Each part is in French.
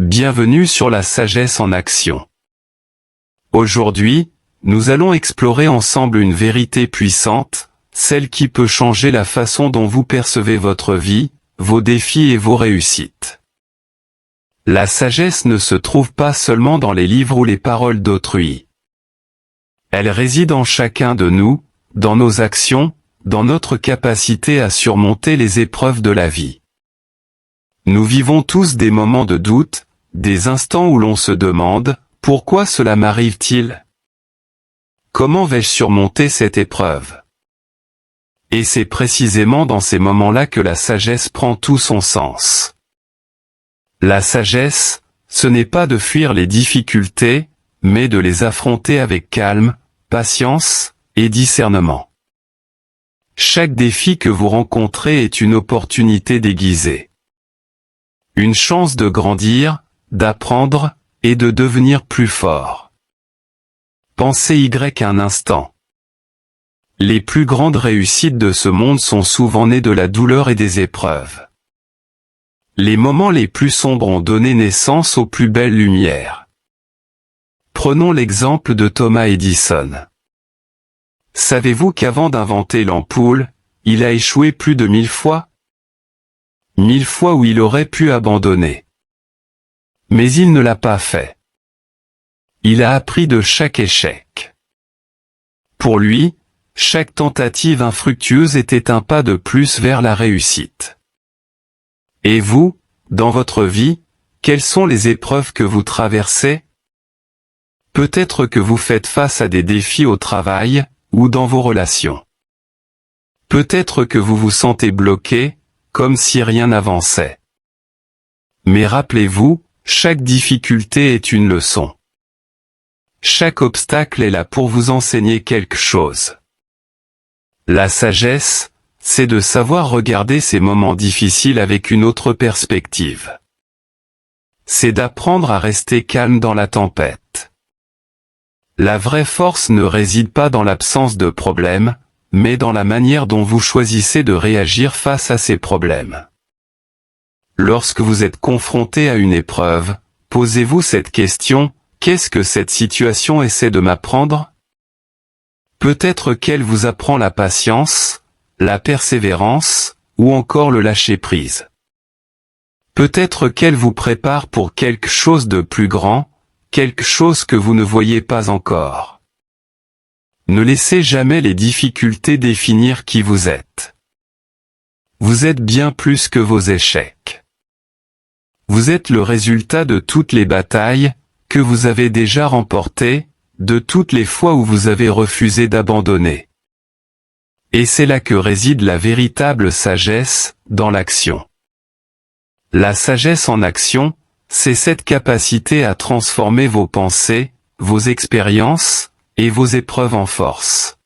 Bienvenue sur la sagesse en action. Aujourd'hui, nous allons explorer ensemble une vérité puissante, celle qui peut changer la façon dont vous percevez votre vie, vos défis et vos réussites. La sagesse ne se trouve pas seulement dans les livres ou les paroles d'autrui. Elle réside en chacun de nous, dans nos actions, dans notre capacité à surmonter les épreuves de la vie. Nous vivons tous des moments de doute, des instants où l'on se demande « Pourquoi cela m'arrive-t-il ? Comment vais-je surmonter cette épreuve ?» Et c'est précisément dans ces moments-là que la sagesse prend tout son sens. La sagesse, ce n'est pas de fuir les difficultés, mais de les affronter avec calme, patience et discernement. Chaque défi que vous rencontrez est une opportunité déguisée. Une chance de grandir, d'apprendre, et de devenir plus fort. Pensez un instant. Les plus grandes réussites de ce monde sont souvent nées de la douleur et des épreuves. Les moments les plus sombres ont donné naissance aux plus belles lumières. Prenons l'exemple de Thomas Edison. Savez-vous qu'avant d'inventer l'ampoule, il a échoué plus de 1000 fois ? 1000 fois où il aurait pu abandonner. Mais il ne l'a pas fait. Il a appris de chaque échec. Pour lui, chaque tentative infructueuse était un pas de plus vers la réussite. Et vous, dans votre vie, quelles sont les épreuves que vous traversez ? Peut-être que vous faites face à des défis au travail, ou dans vos relations. Peut-être que vous vous sentez bloqué, comme si rien n'avançait. Mais rappelez-vous, chaque difficulté est une leçon. Chaque obstacle est là pour vous enseigner quelque chose. La sagesse, c'est de savoir regarder ces moments difficiles avec une autre perspective. C'est d'apprendre à rester calme dans la tempête. La vraie force ne réside pas dans l'absence de problèmes, mais dans la manière dont vous choisissez de réagir face à ces problèmes. Lorsque vous êtes confronté à une épreuve, posez-vous cette question, qu'est-ce que cette situation essaie de m'apprendre ? Peut-être qu'elle vous apprend la patience, la persévérance, ou encore le lâcher-prise. Peut-être qu'elle vous prépare pour quelque chose de plus grand, quelque chose que vous ne voyez pas encore. Ne laissez jamais les difficultés définir qui vous êtes. Vous êtes bien plus que vos échecs. Vous êtes le résultat de toutes les batailles que vous avez déjà remportées, de toutes les fois où vous avez refusé d'abandonner. Et c'est là que réside la véritable sagesse, dans l'action. La sagesse en action, c'est cette capacité à transformer vos pensées, vos expériences, et vos épreuves en force.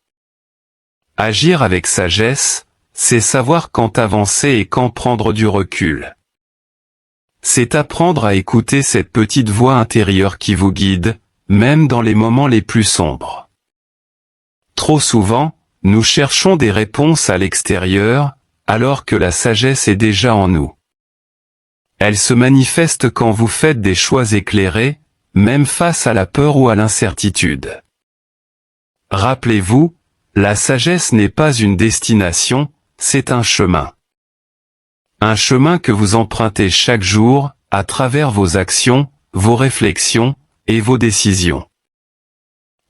Agir avec sagesse, c'est savoir quand avancer et quand prendre du recul. C'est apprendre à écouter cette petite voix intérieure qui vous guide, même dans les moments les plus sombres. Trop souvent, nous cherchons des réponses à l'extérieur, alors que la sagesse est déjà en nous. Elle se manifeste quand vous faites des choix éclairés, même face à la peur ou à l'incertitude. Rappelez-vous, la sagesse n'est pas une destination, c'est un chemin. Un chemin que vous empruntez chaque jour, à travers vos actions, vos réflexions, et vos décisions.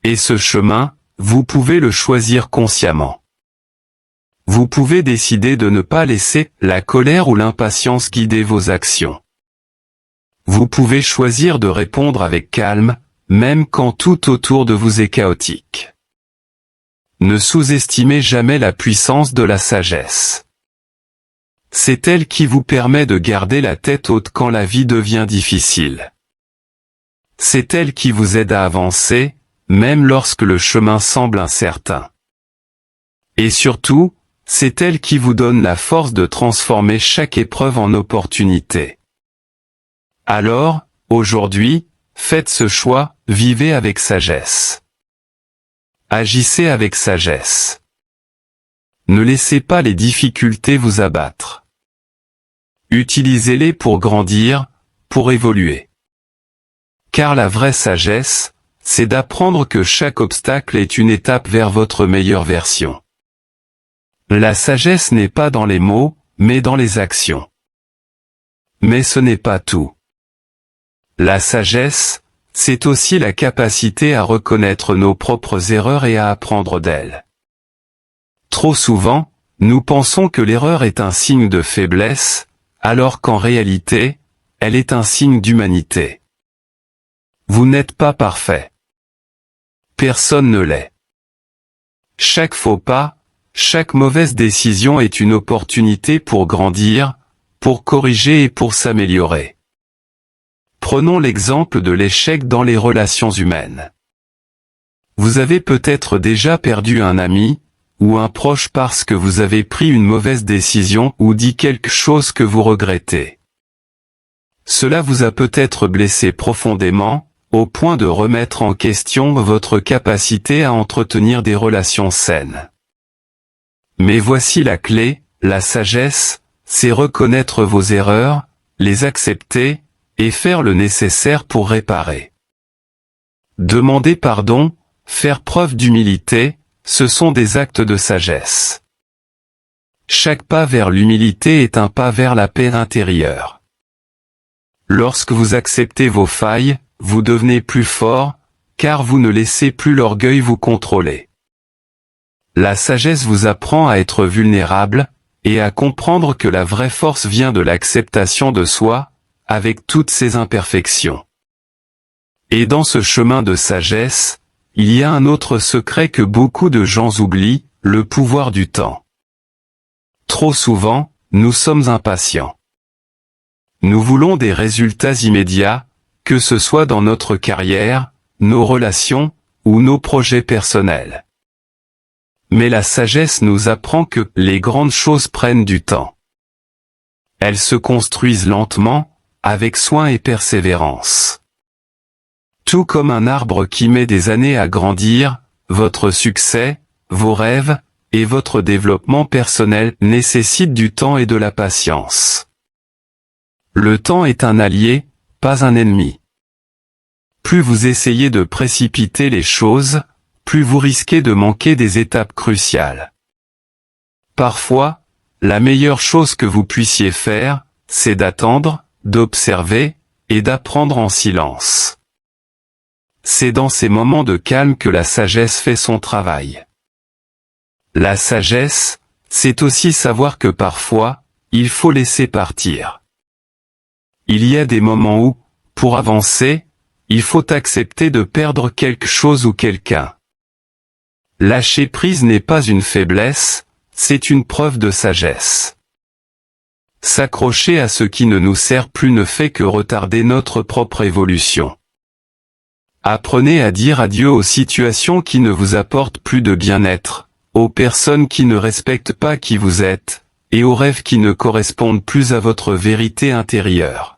Et ce chemin, vous pouvez le choisir consciemment. Vous pouvez décider de ne pas laisser la colère ou l'impatience guider vos actions. Vous pouvez choisir de répondre avec calme, même quand tout autour de vous est chaotique. Ne sous-estimez jamais la puissance de la sagesse. C'est elle qui vous permet de garder la tête haute quand la vie devient difficile. C'est elle qui vous aide à avancer, même lorsque le chemin semble incertain. Et surtout, c'est elle qui vous donne la force de transformer chaque épreuve en opportunité. Alors, aujourd'hui, faites ce choix, vivez avec sagesse. Agissez avec sagesse. Ne laissez pas les difficultés vous abattre. Utilisez-les pour grandir, pour évoluer. Car la vraie sagesse, c'est d'apprendre que chaque obstacle est une étape vers votre meilleure version. La sagesse n'est pas dans les mots, mais dans les actions. Mais ce n'est pas tout. La sagesse, c'est aussi la capacité à reconnaître nos propres erreurs et à apprendre d'elles. Trop souvent, nous pensons que l'erreur est un signe de faiblesse, alors qu'en réalité, elle est un signe d'humanité. Vous n'êtes pas parfait. Personne ne l'est. Chaque faux pas, chaque mauvaise décision est une opportunité pour grandir, pour corriger et pour s'améliorer. Prenons l'exemple de l'échec dans les relations humaines. Vous avez peut-être déjà perdu un ami, ou un proche parce que vous avez pris une mauvaise décision ou dit quelque chose que vous regrettez. Cela vous a peut-être blessé profondément, au point de remettre en question votre capacité à entretenir des relations saines. Mais voici la clé, la sagesse, c'est reconnaître vos erreurs, les accepter, et faire le nécessaire pour réparer. Demander pardon, faire preuve d'humilité, ce sont des actes de sagesse. Chaque pas vers l'humilité est un pas vers la paix intérieure. Lorsque vous acceptez vos failles, vous devenez plus fort, car vous ne laissez plus l'orgueil vous contrôler. La sagesse vous apprend à être vulnérable, et à comprendre que la vraie force vient de l'acceptation de soi, avec toutes ses imperfections. Et dans ce chemin de sagesse, il y a un autre secret que beaucoup de gens oublient, le pouvoir du temps. Trop souvent, nous sommes impatients. Nous voulons des résultats immédiats, que ce soit dans notre carrière, nos relations, ou nos projets personnels. Mais la sagesse nous apprend que les grandes choses prennent du temps. Elles se construisent lentement, avec soin et persévérance. Tout comme un arbre qui met des années à grandir, votre succès, vos rêves, et votre développement personnel nécessitent du temps et de la patience. Le temps est un allié, pas un ennemi. Plus vous essayez de précipiter les choses, plus vous risquez de manquer des étapes cruciales. Parfois, la meilleure chose que vous puissiez faire, c'est d'attendre, d'observer, et d'apprendre en silence. C'est dans ces moments de calme que la sagesse fait son travail. La sagesse, c'est aussi savoir que parfois, il faut laisser partir. Il y a des moments où, pour avancer, il faut accepter de perdre quelque chose ou quelqu'un. Lâcher prise n'est pas une faiblesse, c'est une preuve de sagesse. S'accrocher à ce qui ne nous sert plus ne fait que retarder notre propre évolution. Apprenez à dire adieu aux situations qui ne vous apportent plus de bien-être, aux personnes qui ne respectent pas qui vous êtes, et aux rêves qui ne correspondent plus à votre vérité intérieure.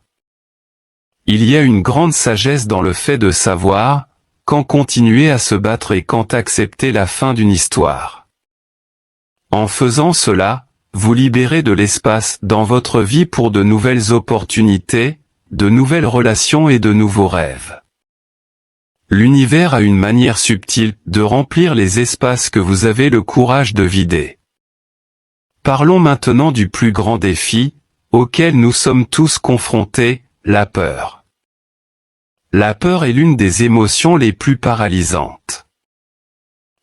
Il y a une grande sagesse dans le fait de savoir, quand continuer à se battre et quand accepter la fin d'une histoire. En faisant cela, vous libérez de l'espace dans votre vie pour de nouvelles opportunités, de nouvelles relations et de nouveaux rêves. L'univers a une manière subtile de remplir les espaces que vous avez le courage de vider. Parlons maintenant du plus grand défi, auquel nous sommes tous confrontés, la peur. La peur est l'une des émotions les plus paralysantes.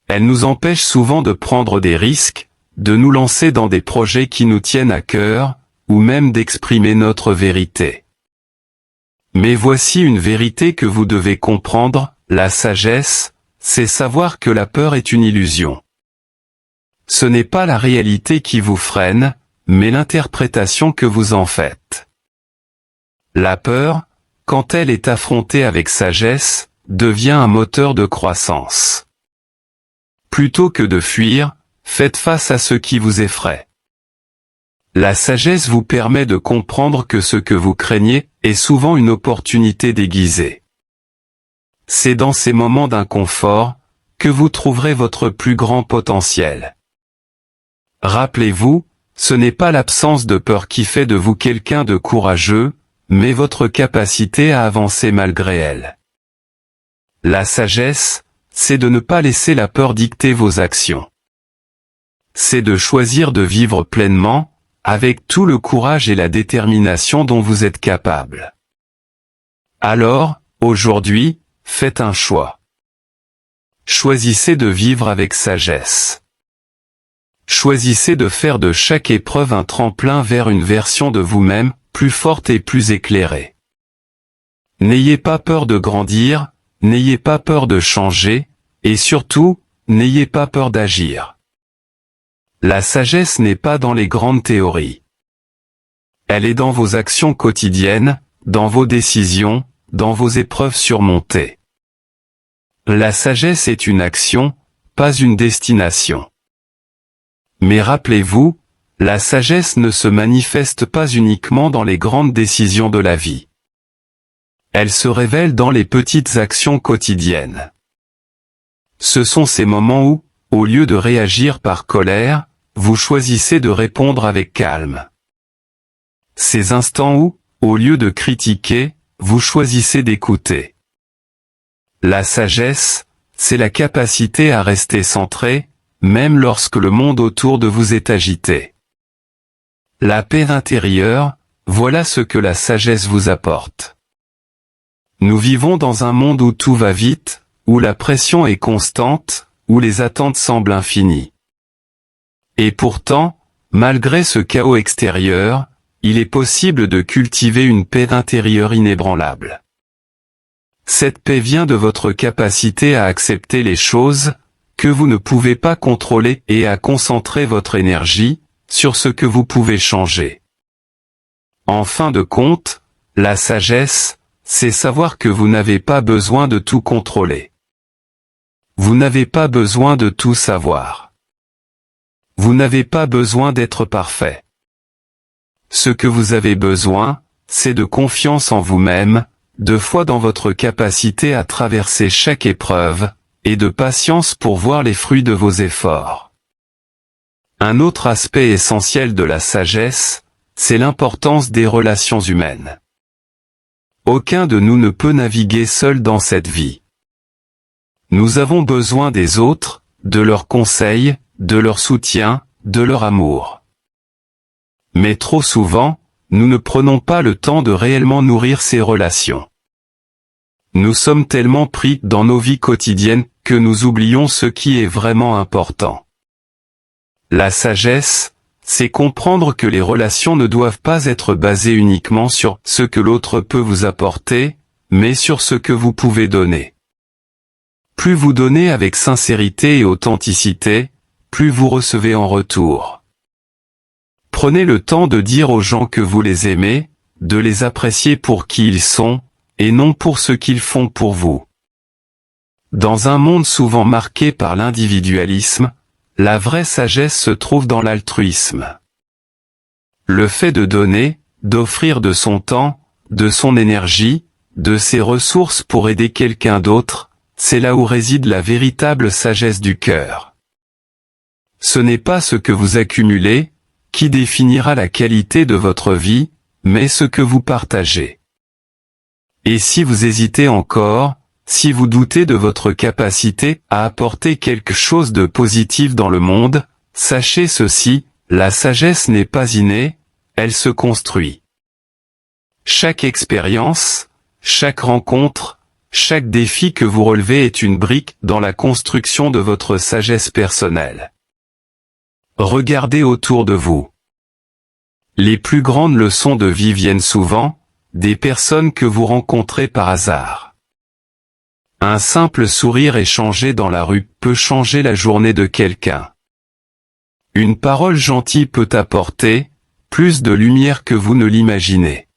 Elle nous empêche souvent de prendre des risques, de nous lancer dans des projets qui nous tiennent à cœur, ou même d'exprimer notre vérité. Mais voici une vérité que vous devez comprendre, la sagesse, c'est savoir que la peur est une illusion. Ce n'est pas la réalité qui vous freine, mais l'interprétation que vous en faites. La peur, quand elle est affrontée avec sagesse, devient un moteur de croissance. Plutôt que de fuir, faites face à ce qui vous effraie. La sagesse vous permet de comprendre que ce que vous craignez est souvent une opportunité déguisée. C'est dans ces moments d'inconfort que vous trouverez votre plus grand potentiel. Rappelez-vous, ce n'est pas l'absence de peur qui fait de vous quelqu'un de courageux, mais votre capacité à avancer malgré elle. La sagesse, c'est de ne pas laisser la peur dicter vos actions. C'est de choisir de vivre pleinement, avec tout le courage et la détermination dont vous êtes capable. Alors, aujourd'hui, faites un choix. Choisissez de vivre avec sagesse. Choisissez de faire de chaque épreuve un tremplin vers une version de vous-même, plus forte et plus éclairée. N'ayez pas peur de grandir, n'ayez pas peur de changer, et surtout, n'ayez pas peur d'agir. La sagesse n'est pas dans les grandes théories. Elle est dans vos actions quotidiennes, dans vos décisions, dans vos épreuves surmontées. La sagesse est une action, pas une destination. Mais rappelez-vous, la sagesse ne se manifeste pas uniquement dans les grandes décisions de la vie. Elle se révèle dans les petites actions quotidiennes. Ce sont ces moments où, au lieu de réagir par colère, vous choisissez de répondre avec calme. Ces instants où, au lieu de critiquer, vous choisissez d'écouter. La sagesse, c'est la capacité à rester centré, même lorsque le monde autour de vous est agité. La paix intérieure, voilà ce que la sagesse vous apporte. Nous vivons dans un monde où tout va vite, où la pression est constante, où les attentes semblent infinies. Et pourtant, malgré ce chaos extérieur, il est possible de cultiver une paix intérieure inébranlable. Cette paix vient de votre capacité à accepter les choses que vous ne pouvez pas contrôler et à concentrer votre énergie sur ce que vous pouvez changer. En fin de compte, la sagesse, c'est savoir que vous n'avez pas besoin de tout contrôler. Vous n'avez pas besoin de tout savoir. Vous n'avez pas besoin d'être parfait. Ce que vous avez besoin, c'est de confiance en vous-même, de foi dans votre capacité à traverser chaque épreuve, et de patience pour voir les fruits de vos efforts. Un autre aspect essentiel de la sagesse, c'est l'importance des relations humaines. Aucun de nous ne peut naviguer seul dans cette vie. Nous avons besoin des autres, de leurs conseils, de leur soutien, de leur amour. Mais trop souvent, nous ne prenons pas le temps de réellement nourrir ces relations. Nous sommes tellement pris dans nos vies quotidiennes que nous oublions ce qui est vraiment important. La sagesse, c'est comprendre que les relations ne doivent pas être basées uniquement sur ce que l'autre peut vous apporter, mais sur ce que vous pouvez donner. Plus vous donnez avec sincérité et authenticité, plus vous recevez en retour. Prenez le temps de dire aux gens que vous les aimez, de les apprécier pour qui ils sont, et non pour ce qu'ils font pour vous. Dans un monde souvent marqué par l'individualisme, la vraie sagesse se trouve dans l'altruisme. Le fait de donner, d'offrir de son temps, de son énergie, de ses ressources pour aider quelqu'un d'autre, c'est là où réside la véritable sagesse du cœur. Ce n'est pas ce que vous accumulez qui définira la qualité de votre vie, mais ce que vous partagez. Et si vous hésitez encore, si vous doutez de votre capacité à apporter quelque chose de positif dans le monde, sachez ceci, la sagesse n'est pas innée, elle se construit. Chaque expérience, chaque rencontre, chaque défi que vous relevez est une brique dans la construction de votre sagesse personnelle. Regardez autour de vous. Les plus grandes leçons de vie viennent souvent des personnes que vous rencontrez par hasard. Un simple sourire échangé dans la rue peut changer la journée de quelqu'un. Une parole gentille peut apporter plus de lumière que vous ne l'imaginez.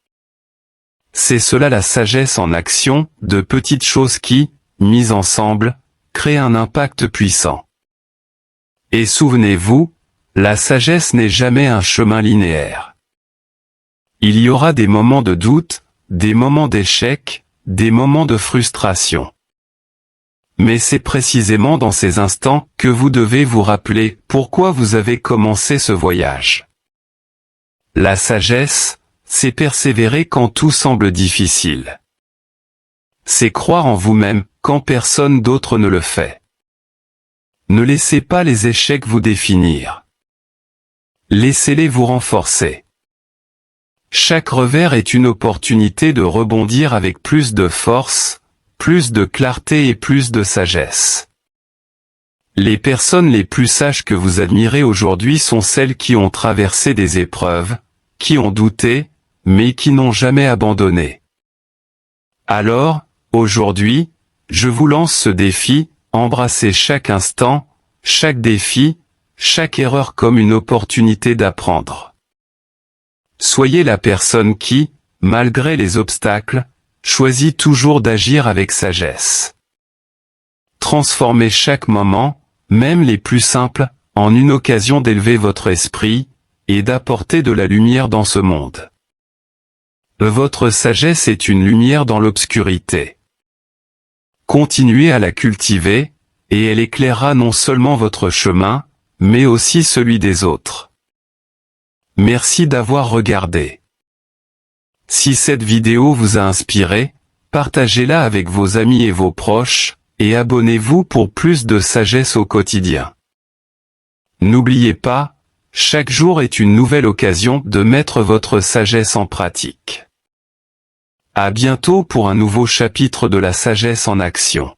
C'est cela la sagesse en action, de petites choses qui, mises ensemble, créent un impact puissant. Et souvenez-vous, la sagesse n'est jamais un chemin linéaire. Il y aura des moments de doute, des moments d'échec, des moments de frustration. Mais c'est précisément dans ces instants que vous devez vous rappeler pourquoi vous avez commencé ce voyage. La sagesse, c'est persévérer quand tout semble difficile. C'est croire en vous-même, quand personne d'autre ne le fait. Ne laissez pas les échecs vous définir. Laissez-les vous renforcer. Chaque revers est une opportunité de rebondir avec plus de force, plus de clarté et plus de sagesse. Les personnes les plus sages que vous admirez aujourd'hui sont celles qui ont traversé des épreuves, qui ont douté, mais qui n'ont jamais abandonné. Alors, aujourd'hui, je vous lance ce défi, embrassez chaque instant, chaque défi, chaque erreur comme une opportunité d'apprendre. Soyez la personne qui, malgré les obstacles, choisit toujours d'agir avec sagesse. Transformez chaque moment, même les plus simples, en une occasion d'élever votre esprit, et d'apporter de la lumière dans ce monde. Votre sagesse est une lumière dans l'obscurité. Continuez à la cultiver, et elle éclairera non seulement votre chemin, mais aussi celui des autres. Merci d'avoir regardé. Si cette vidéo vous a inspiré, partagez-la avec vos amis et vos proches, et abonnez-vous pour plus de sagesse au quotidien. N'oubliez pas, chaque jour est une nouvelle occasion de mettre votre sagesse en pratique. À bientôt pour un nouveau chapitre de la sagesse en action.